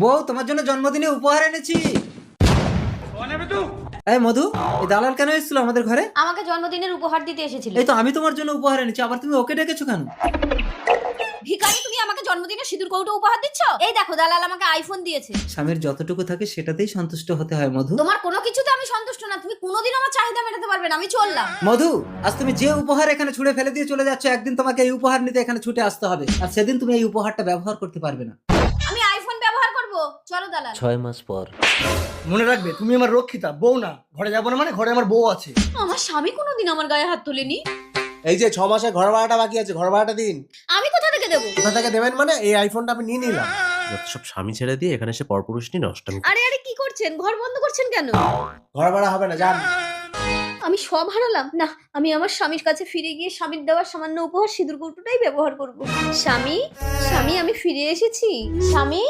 বউ, তোমার জন্য জন্মদিনে উপহার এনেছি। এই মধু, এই দালাল কেন এসেছিল আমাদের ঘরে? আমাকে জন্মদিনের উপহার দিতে এসেছিল। এই তো আমি তোমার জন্য উপহার এনেছি, আবার তুমি ওকে ডেকেছো কেন? ভিখারি, তুমি আমাকে জন্মদিনের সিঁদুর কৌটো উপহার দিচ্ছ? এই দেখো, দালাল আমাকে আইফোন দিয়েছে। স্বামীর যতটুকু থাকে সেটাতেই সন্তুষ্ট হতে হয় মধু। তোমার কোনো কিছুতে আমি সন্তুষ্ট না। তুমি কোনোদিন আমার চাহিদা মেটাতে পারবে না। আমি চললাম। মধু, আজ তুমি যে উপহার এখানে ছুঁড়ে ফেলে দিয়ে চলে যাচ্ছ, একদিন তোমাকে এই উপহার নিতে এখানে ছুটে আসতে হবে, আর সেদিন তুমি এই উপহারটা ব্যবহার করতে পারবে না। আমি আইফোন ব্যবহার করব। চলো দালাল। 6 মাস পর। মনে রাখবে, তুমি আমার রক্ষিতা, বউ না। ঘরে যাবো না মানে ঘরে আমার বউ আছে। আমার স্বামী কোনোদিন আমার গায়ে হাত তোলেনি। এই যে 6 মাসের ঘর ভাড়াটা বাকি আছে, ঘর ভাড়াটা দিন। আমি কোথা থেকে দেবো? কোথা থেকে দেবেন মানে? এই আইফোনটা আমি নিয়ে নিলাম। সব স্বামী ছেড়ে দিয়ে এখানে এসে পরপুরুষ নিয়ে নষ্টামি। আরে আরে, কি করছেন? ঘর বন্ধ করছেন কেন? ঘর ভাড়া হবে না, যান। আমি সব হারালাম না। আমি আমার স্বামীর কাছে ফিরে গিয়ে স্বামীর দেওয়ার সামান্য উপহার সিঁদুর কৌটোটাই ব্যবহার করব। স্বামী, স্বামী, আমি ফিরে এসেছি। স্বামী।